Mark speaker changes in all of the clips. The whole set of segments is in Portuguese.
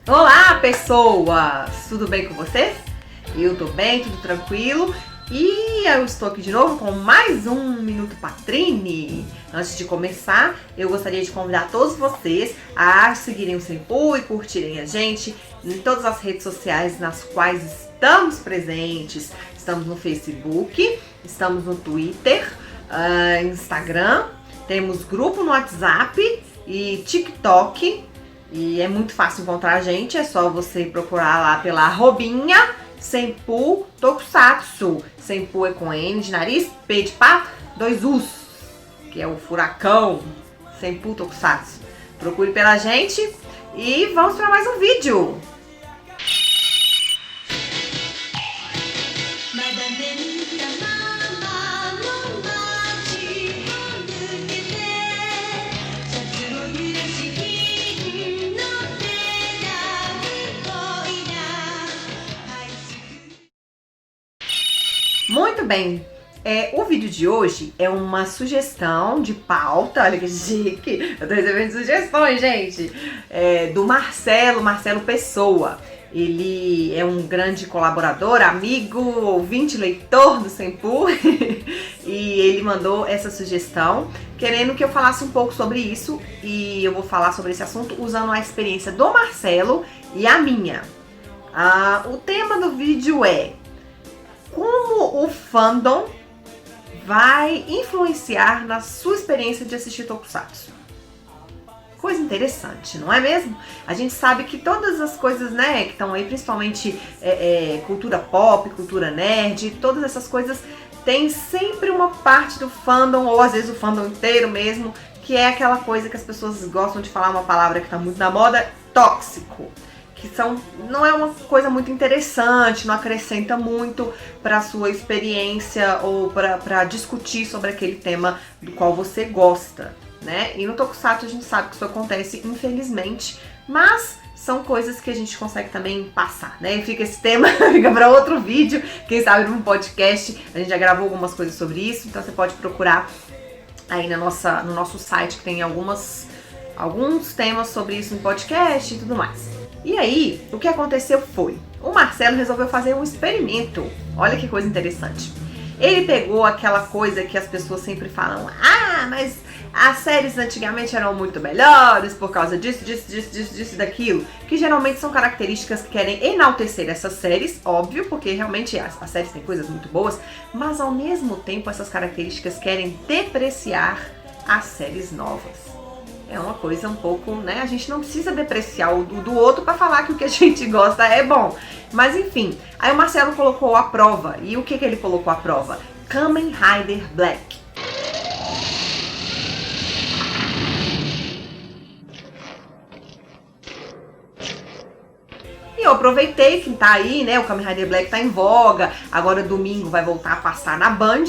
Speaker 1: Olá, pessoas! Tudo bem com vocês? Eu tô bem, tudo tranquilo. E eu estou aqui de novo com mais um Minuto Patrine. Antes de começar, eu gostaria de convidar todos vocês a seguirem o Senpu e curtirem a gente em todas as redes sociais nas quais estamos presentes. Estamos no Facebook, estamos no Twitter, Instagram, temos grupo no WhatsApp e TikTok. E é muito fácil encontrar a gente, é só você procurar lá pela arrobinha Senpu Tokusatsu. Senpu é com N de nariz, P de pato, 2 U's, que é o furacão. Senpu Tokusatsu. Procure pela gente e vamos para mais um vídeo. Muito bem, o vídeo de hoje é uma sugestão de pauta, olha que chique, eu tô recebendo sugestões, gente, do Marcelo Pessoa. Ele é um grande colaborador, amigo, ouvinte, leitor do Senpu e ele mandou essa sugestão querendo que eu falasse um pouco sobre isso e eu vou falar sobre esse assunto usando a experiência do Marcelo e a minha. O tema do vídeo é: como o fandom vai influenciar na sua experiência de assistir Tokusatsu? Coisa interessante, não é mesmo? A gente sabe que todas as coisas, né, que estão aí, principalmente cultura pop, cultura nerd, todas essas coisas tem sempre uma parte do fandom, ou às vezes o fandom inteiro mesmo, que é aquela coisa que as pessoas gostam de falar, uma palavra que está muito na moda, tóxico. Que não é uma coisa muito interessante, não acrescenta muito para a sua experiência ou para discutir sobre aquele tema do qual você gosta, né? E no Tokusatsu a gente sabe que isso acontece, infelizmente, mas são coisas que a gente consegue também passar, né? E fica esse tema, fica para outro vídeo, quem sabe num podcast, a gente já gravou algumas coisas sobre isso, então você pode procurar aí no nosso site, que tem alguns temas sobre isso no podcast e tudo mais. E aí, o que aconteceu foi, o Marcelo resolveu fazer um experimento. Olha que coisa interessante. Ele pegou aquela coisa que as pessoas sempre falam: mas as séries antigamente eram muito melhores por causa disso e daquilo. Que geralmente são características que querem enaltecer essas séries, óbvio, porque realmente as séries têm coisas muito boas, mas ao mesmo tempo essas características querem depreciar as séries novas. É uma coisa um pouco, né? A gente não precisa depreciar o do outro para falar que o que a gente gosta é bom. Mas enfim, aí o Marcelo colocou a prova. E o que ele colocou à prova? Kamen Rider Black. E eu aproveitei que tá aí, né? O Kamen Rider Black tá em voga. Agora domingo vai voltar a passar na Band.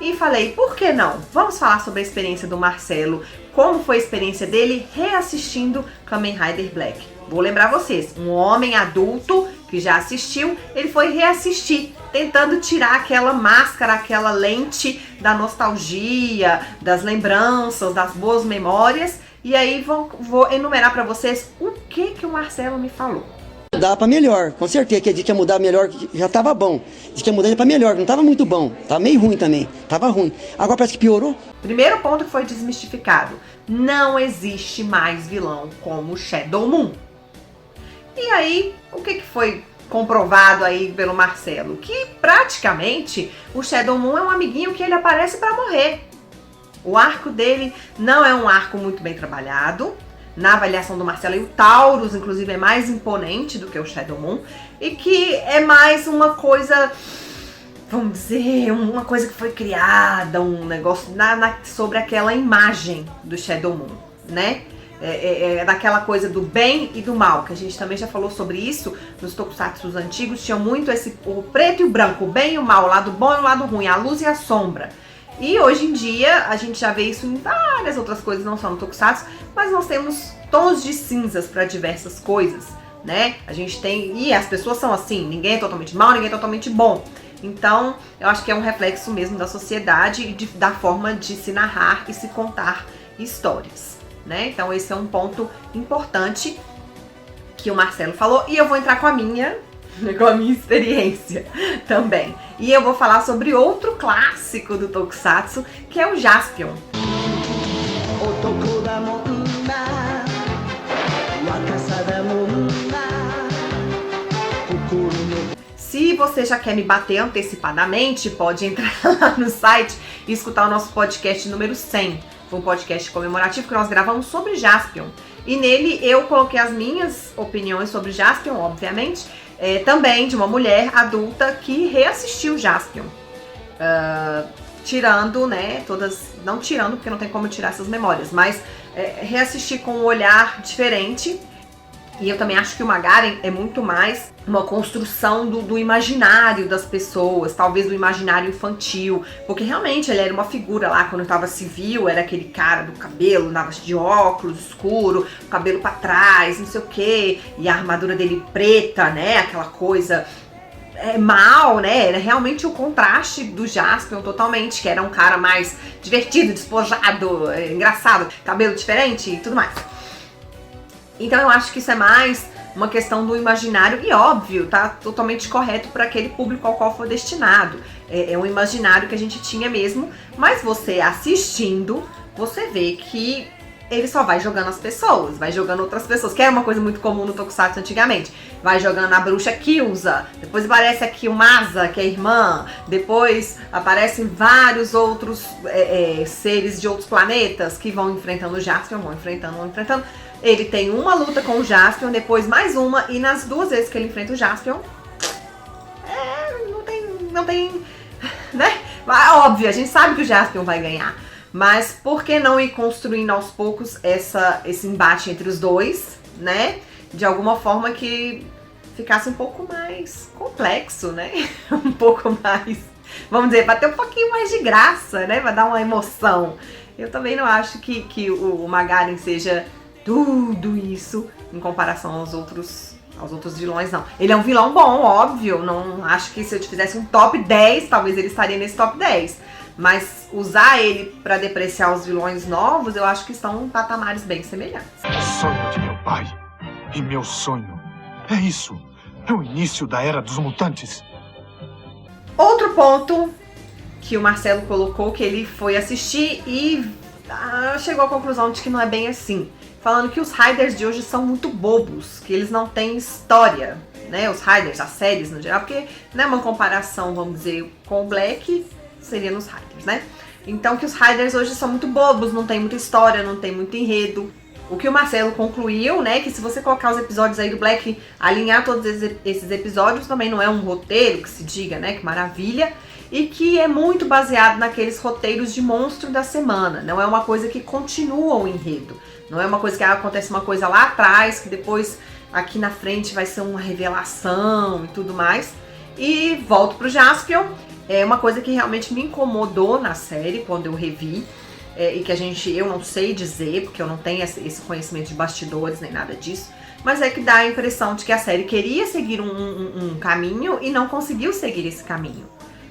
Speaker 1: E falei, por que não? Vamos falar sobre a experiência do Marcelo, como foi a experiência dele reassistindo Kamen Rider Black. Vou lembrar vocês, um homem adulto que já assistiu, ele foi reassistir, tentando tirar aquela máscara, aquela lente da nostalgia, das lembranças, das boas memórias. E aí vou enumerar para vocês o que o Marcelo me falou.
Speaker 2: Dá pra melhor, com certeza que a gente ia mudar melhor, já tava bom. Diz que ia mudar pra melhor, não tava muito bom, tava meio ruim também, tava ruim. Agora parece que piorou.
Speaker 1: Primeiro ponto que foi desmistificado: não existe mais vilão como Shadow Moon. E aí, o que foi comprovado aí pelo Marcelo? Que praticamente o Shadow Moon é um amiguinho que ele aparece pra morrer. O arco dele não é um arco muito bem trabalhado. Na avaliação do Marcelo, e o Taurus, inclusive, é mais imponente do que o Shadow Moon. E que é mais uma coisa, vamos dizer, uma coisa que foi criada, um negócio sobre aquela imagem do Shadow Moon, né? Daquela coisa do bem e do mal, que a gente também já falou sobre isso nos Tokusatsu antigos. Tinha muito o preto e o branco, o bem e o mal, o lado bom e o lado ruim, a luz e a sombra. E hoje em dia a gente já vê isso em várias outras coisas, não só no Tokusatsu, mas nós temos tons de cinzas para diversas coisas, né? A gente tem, e as pessoas são assim, ninguém é totalmente mal, ninguém é totalmente bom. Então, eu acho que é um reflexo mesmo da sociedade e da forma de se narrar e se contar histórias, né? Então, esse é um ponto importante. que o Marcelo falou, e eu vou entrar com a minha experiência também. E eu vou falar sobre outro clássico do Tokusatsu, que é o Jaspion. Se você já quer me bater antecipadamente, pode entrar lá no site e escutar o nosso podcast número 100. Foi um podcast comemorativo que nós gravamos sobre Jaspion. E nele eu coloquei as minhas opiniões sobre Jaspion, obviamente, também de uma mulher adulta que reassistiu Jaspion. Tirando, né, não tirando porque não tem como tirar essas memórias, mas reassistir com um olhar diferente. E eu também acho que o Magaren é muito mais uma construção do imaginário das pessoas, talvez do imaginário infantil, porque realmente ele era uma figura lá quando estava civil, era aquele cara do cabelo, andava de óculos escuro, o cabelo pra trás, não sei o que, e a armadura dele preta, né, aquela coisa mal, né, era realmente o contraste do Jaspion totalmente, que era um cara mais divertido, despojado, engraçado, cabelo diferente e tudo mais. Então eu acho que isso é mais uma questão do imaginário e óbvio, tá totalmente correto para aquele público ao qual foi destinado. É um imaginário que a gente tinha mesmo, mas você assistindo, você vê que ele só vai jogando as pessoas, vai jogando outras pessoas, que era uma coisa muito comum no Tokusatsu antigamente. Vai jogando a bruxa Kyuza, depois aparece aqui o Masa, que é a irmã, depois aparecem vários outros seres de outros planetas que vão enfrentando o Jaspion, vão enfrentando. Ele tem uma luta com o Jaspion, depois mais uma, e nas 2 vezes que ele enfrenta o Jaspion, não tem, né? Óbvio, a gente sabe que o Jaspion vai ganhar, mas por que não ir construindo aos poucos esse embate entre os dois, né? De alguma forma que ficasse um pouco mais complexo, né? Um pouco mais, vamos dizer, vai ter um pouquinho mais de graça, né? Vai dar uma emoção. Eu também não acho que o Magaren seja tudo isso em comparação aos outros vilões, não. Ele é um vilão bom, óbvio, não acho que se eu te fizesse um top 10, talvez ele estaria nesse top 10. Mas usar ele pra depreciar os vilões novos, eu acho que estão em patamares bem semelhantes.
Speaker 3: O sonho de meu pai e meu sonho é isso, é o início da Era dos Mutantes.
Speaker 1: Outro ponto que o Marcelo colocou, que ele foi assistir e chegou à conclusão de que não é bem assim. Falando que os Riders de hoje são muito bobos, que eles não têm história, né? Os Riders, as séries no geral, porque não é uma comparação, vamos dizer, com o Black, seria nos Riders, né? Então que os Riders hoje são muito bobos, não tem muita história, não tem muito enredo. O que o Marcelo concluiu, né, que se você colocar os episódios aí do Black, alinhar todos esses episódios, também não é um roteiro que se diga, né, que maravilha, e que é muito baseado naqueles roteiros de monstro da semana, não é uma coisa que continua o enredo, não é uma coisa que acontece uma coisa lá atrás, que depois aqui na frente vai ser uma revelação e tudo mais. E volto pro Jaspion, é uma coisa que realmente me incomodou na série, quando eu revi, e que eu não sei dizer, porque eu não tenho esse conhecimento de bastidores nem nada disso, mas é que dá a impressão de que a série queria seguir um caminho e não conseguiu seguir esse caminho,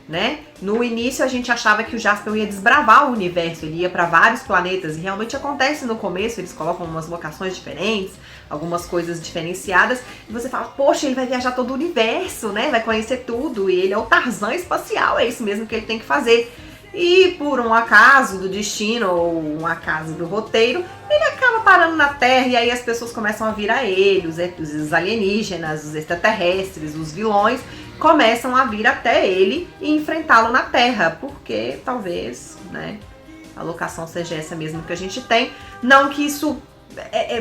Speaker 1: né? No início a gente achava que o Jaspion ia desbravar o universo, ele ia para vários planetas, e realmente acontece no começo, eles colocam umas locações diferentes, algumas coisas diferenciadas, e você fala, poxa, ele vai viajar todo o universo, né? Vai conhecer tudo, e ele é o Tarzan espacial, é isso mesmo que ele tem que fazer. E por um acaso do destino ou um acaso do roteiro, ele acaba parando na Terra e aí as pessoas começam a vir a ele, os alienígenas, os extraterrestres, os vilões, começam a vir até ele e enfrentá-lo na Terra, porque talvez, né, a locação seja essa mesmo que a gente tem. Não que isso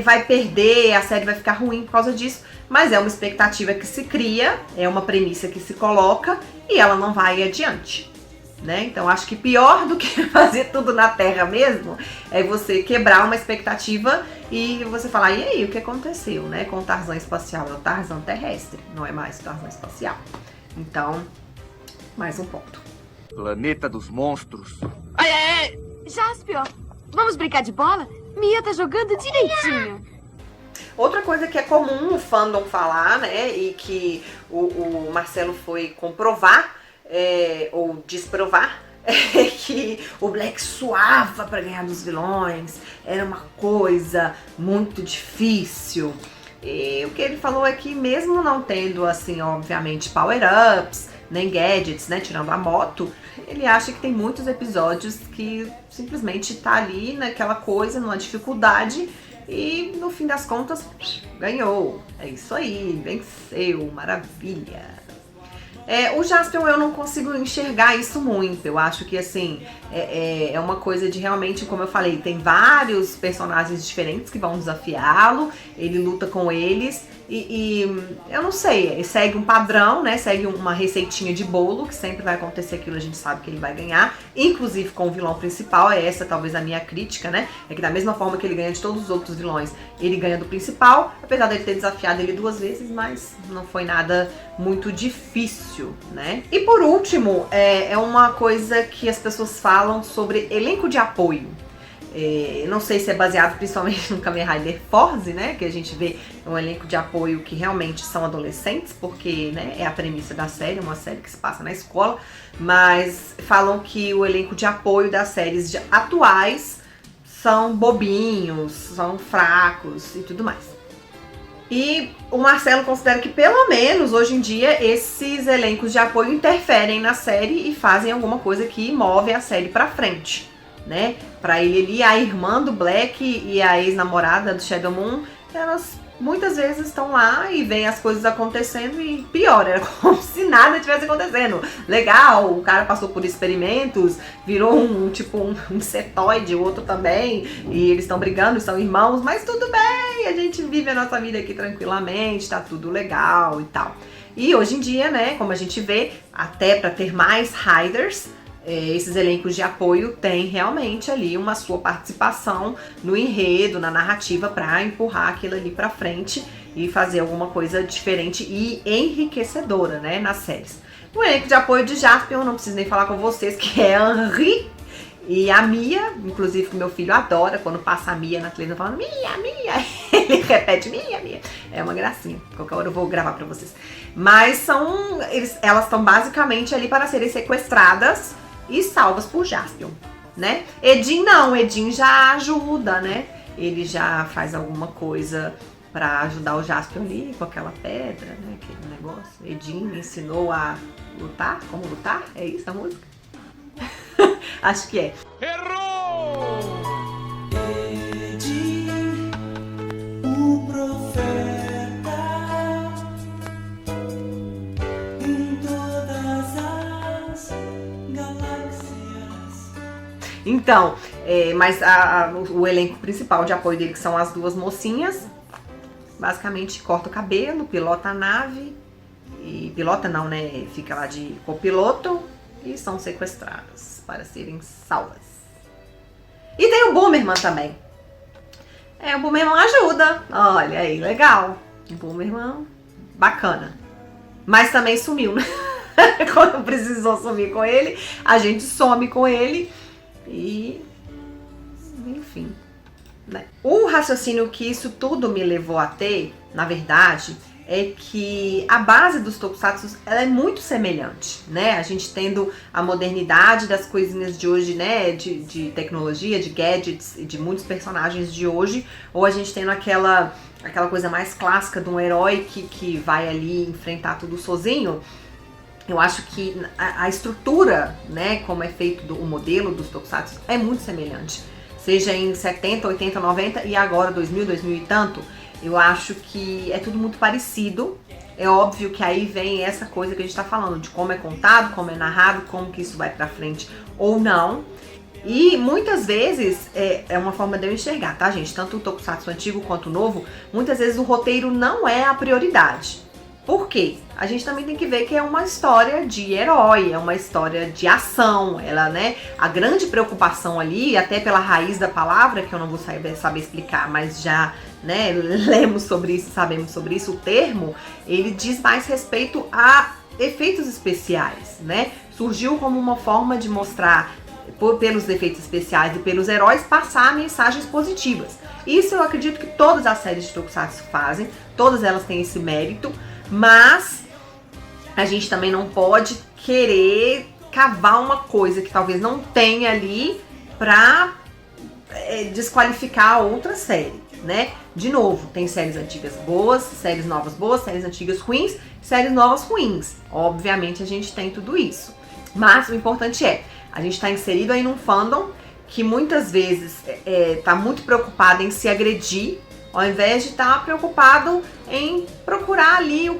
Speaker 1: vai perder, a série vai ficar ruim por causa disso, mas é uma expectativa que se cria, é uma premissa que se coloca e ela não vai adiante. Né? Então acho que pior do que fazer tudo na Terra mesmo é você quebrar uma expectativa e você falar, e aí, o que aconteceu, né? Com o Tarzan espacial, é o Tarzan terrestre, não é mais o Tarzan espacial. Então, mais um ponto.
Speaker 4: Planeta dos monstros.
Speaker 5: Ai, ai, ai! Jaspion, vamos brincar de bola? Mia tá jogando direitinho.
Speaker 1: Outra coisa que é comum o fandom falar, né, e que o Marcelo foi comprovar, ou desprovar, é que o Black suava para ganhar dos vilões, era uma coisa muito difícil, E o que ele falou é que mesmo não tendo, assim, obviamente, power-ups, nem gadgets, né, tirando a moto, ele acha que tem muitos episódios que simplesmente tá ali naquela coisa, numa dificuldade, e no fim das contas, ganhou. É isso aí, venceu, maravilha. O Jaspion eu não consigo enxergar isso muito. Eu acho que assim, é uma coisa de realmente, como eu falei, tem vários personagens diferentes que vão desafiá-lo, ele luta com eles e eu não sei, ele segue um padrão, né? Segue uma receitinha de bolo, que sempre vai acontecer aquilo, a gente sabe que ele vai ganhar, inclusive com o vilão principal. É essa talvez a minha crítica, né? É que da mesma forma que ele ganha de todos os outros vilões, ele ganha do principal, apesar dele ter desafiado ele 2 vezes, mas não foi nada muito difícil, né? E por último, é uma coisa que as pessoas falam sobre elenco de apoio. Não sei se é baseado principalmente no Kamen Rider Force, né? Que a gente vê um elenco de apoio que realmente são adolescentes, porque, né, é a premissa da série, uma série que se passa na escola, mas falam que o elenco de apoio das séries atuais são bobinhos, são fracos e tudo mais. E o Marcelo considera que, pelo menos hoje em dia, esses elencos de apoio interferem na série e fazem alguma coisa que move a série pra frente, né? Pra ele ali, a irmã do Black e a ex-namorada do Shadow Moon, elas muitas vezes estão lá e veem as coisas acontecendo e pior, era como se nada tivesse acontecendo. Legal, o cara passou por experimentos, virou um insetoide, o outro também, e eles estão brigando, são irmãos, mas tudo bem, a gente vive a nossa vida aqui tranquilamente, tá tudo legal e tal. E hoje em dia, né, como a gente vê, até para ter mais Riders, esses elencos de apoio têm realmente ali uma sua participação no enredo, na narrativa, para empurrar aquilo ali para frente e fazer alguma coisa diferente e enriquecedora, né, nas séries. O elenco de apoio de Jaspion, não preciso nem falar com vocês, que é Henri e a Mia, inclusive que meu filho adora quando passa a Mia na televisão falando Mia, Mia, ele repete Mia, Mia. É uma gracinha, qualquer hora eu vou gravar pra vocês. Mas elas estão basicamente ali para serem sequestradas e salvas por Jaspion, né? Edin não, Edin já ajuda, né? Ele já faz alguma coisa pra ajudar o Jaspion ali com aquela pedra, né? Aquele negócio. Edin me ensinou a lutar, como lutar? É isso a música? Acho que é.
Speaker 6: Errou! Edin, o profeta, em todas as galáxias.
Speaker 1: Então, mas o elenco principal de apoio dele, que são as 2 mocinhas, basicamente corta o cabelo, pilota a nave, e pilota não, né? Fica lá de copiloto e são sequestradas para serem salvas. E tem o Boomerman também. O Boomerman ajuda. Olha aí, legal. O Boomerman, bacana. Mas também sumiu, né? Quando precisou sumir com ele, a gente some com ele. E, enfim, né? O raciocínio que isso tudo me levou a ter, na verdade, é que a base dos tokusatsu ela é muito semelhante, né? A gente tendo a modernidade das coisinhas de hoje, né? De tecnologia, de gadgets e de muitos personagens de hoje, ou a gente tendo aquela coisa mais clássica de um herói que vai ali enfrentar tudo sozinho. Eu acho que a estrutura, né, como é feito o modelo dos tokusatsu é muito semelhante. Seja em 70, 80, 90 e agora 2000, 2000 e tanto, eu acho que é tudo muito parecido. É óbvio que aí vem essa coisa que a gente tá falando, de como é contado, como é narrado, como que isso vai pra frente ou não. E muitas vezes, é uma forma de eu enxergar, tá, gente? Tanto o tokusatsu antigo quanto o novo, muitas vezes o roteiro não é a prioridade. Por quê? A gente também tem que ver que é uma história de herói, é uma história de ação. Ela, né? A grande preocupação ali, até pela raiz da palavra, que eu não vou saber explicar, mas já, né, lemos sobre isso, sabemos sobre isso, o termo, ele diz mais respeito a efeitos especiais, né? Surgiu como uma forma de mostrar, pelos efeitos especiais e pelos heróis, passar mensagens positivas. Isso eu acredito que todas as séries de tokusatsu fazem, todas elas têm esse mérito, mas a gente também não pode querer cavar uma coisa que talvez não tenha ali pra desqualificar a outra série, né? De novo, tem séries antigas boas, séries novas boas, séries antigas ruins, séries novas ruins. Obviamente a gente tem tudo isso. Mas o importante é, a gente tá inserido aí num fandom que muitas vezes tá muito preocupado em se agredir, ao invés de estar preocupado em procurar ali o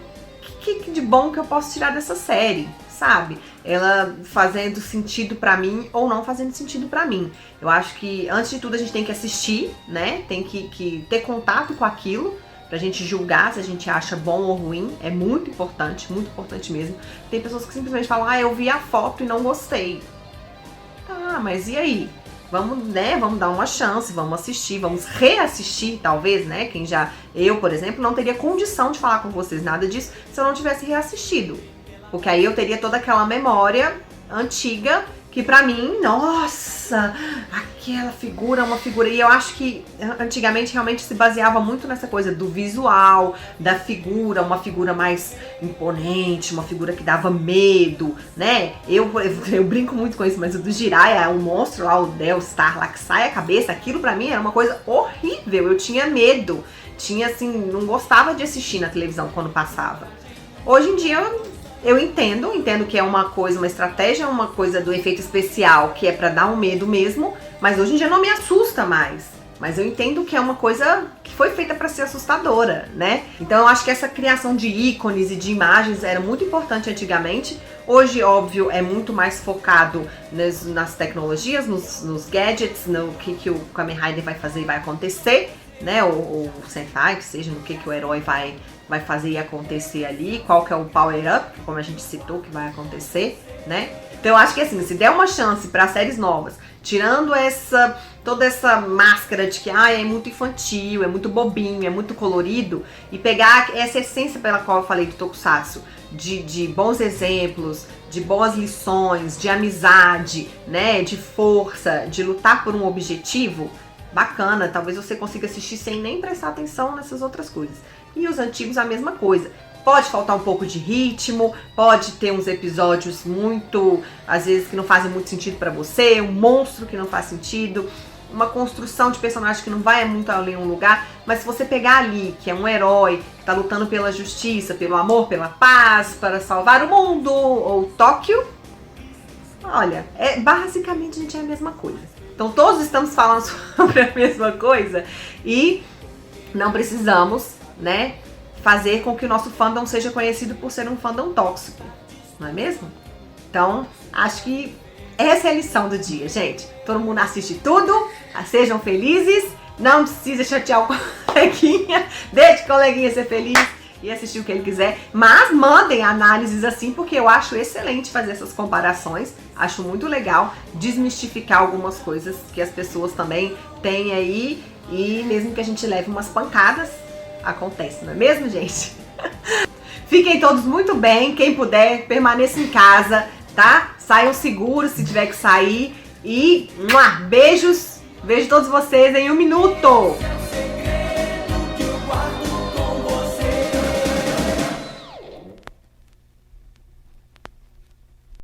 Speaker 1: que de bom que eu posso tirar dessa série, sabe? Ela fazendo sentido pra mim ou não fazendo sentido pra mim. Eu acho que, antes de tudo, a gente tem que assistir, né? Tem que ter contato com aquilo pra gente julgar se a gente acha bom ou ruim. É muito importante mesmo. Tem pessoas que simplesmente falam, eu vi a foto e não gostei. Tá, mas e aí? Vamos, né, vamos dar uma chance, vamos assistir, vamos reassistir, talvez, né? Eu, por exemplo, não teria condição de falar com vocês nada disso se eu não tivesse reassistido. Porque aí eu teria toda aquela memória antiga que pra mim, nossa, aquela figura, uma figura. E eu acho que antigamente realmente se baseava muito nessa coisa do visual, da figura, uma figura mais imponente, uma figura que dava medo, né? Eu brinco muito com isso, mas o do Jiraiya, o monstro lá, o Delstar lá que sai a cabeça, aquilo pra mim era uma coisa horrível. Eu tinha medo, tinha assim, não gostava de assistir na televisão quando passava. Hoje em dia eu entendo que é uma coisa, uma estratégia, uma coisa do efeito especial, que é pra dar um medo mesmo, mas hoje em dia não me assusta mais. Mas eu entendo que é uma coisa que foi feita pra ser assustadora, né? Então eu acho que essa criação de ícones e de imagens era muito importante antigamente. Hoje, óbvio, é muito mais focado nas tecnologias, nos gadgets, no que o Kamen Rider vai fazer e vai acontecer, né? O Sentai, que seja, no que o herói vai fazer e acontecer ali, qual que é o power-up, como a gente citou, que vai acontecer, né? Então eu acho que assim, se der uma chance para séries novas, tirando toda essa máscara de que é muito infantil, é muito bobinho, é muito colorido, e pegar essa essência pela qual eu falei do Tokusatsu, de bons exemplos, de boas lições, de amizade, né, de força, de lutar por um objetivo, bacana, talvez você consiga assistir sem nem prestar atenção nessas outras coisas. E os antigos a mesma coisa. Pode faltar um pouco de ritmo, pode ter uns episódios muito, às vezes, que não fazem muito sentido pra você, um monstro que não faz sentido, uma construção de personagem que não vai muito além de um lugar, mas se você pegar ali, que é um herói, que tá lutando pela justiça, pelo amor, pela paz, para salvar o mundo, ou Tóquio, olha, basicamente a gente é a mesma coisa. Então todos estamos falando sobre a mesma coisa e não precisamos, né, fazer com que o nosso fandom seja conhecido por ser um fandom tóxico, não é mesmo? Então, acho que essa é a lição do dia, gente. Todo mundo assiste tudo, sejam felizes, não precisa chatear o coleguinha, deixe o coleguinha ser feliz e assistir o que ele quiser, mas mandem análises assim, porque eu acho excelente fazer essas comparações, acho muito legal desmistificar algumas coisas que as pessoas também têm aí, e mesmo que a gente leve umas pancadas, acontece, não é mesmo, gente? Fiquem todos muito bem, quem puder, permaneça em casa, tá? Saiam seguros se tiver que sair, e beijos, vejo todos vocês em 1 minuto!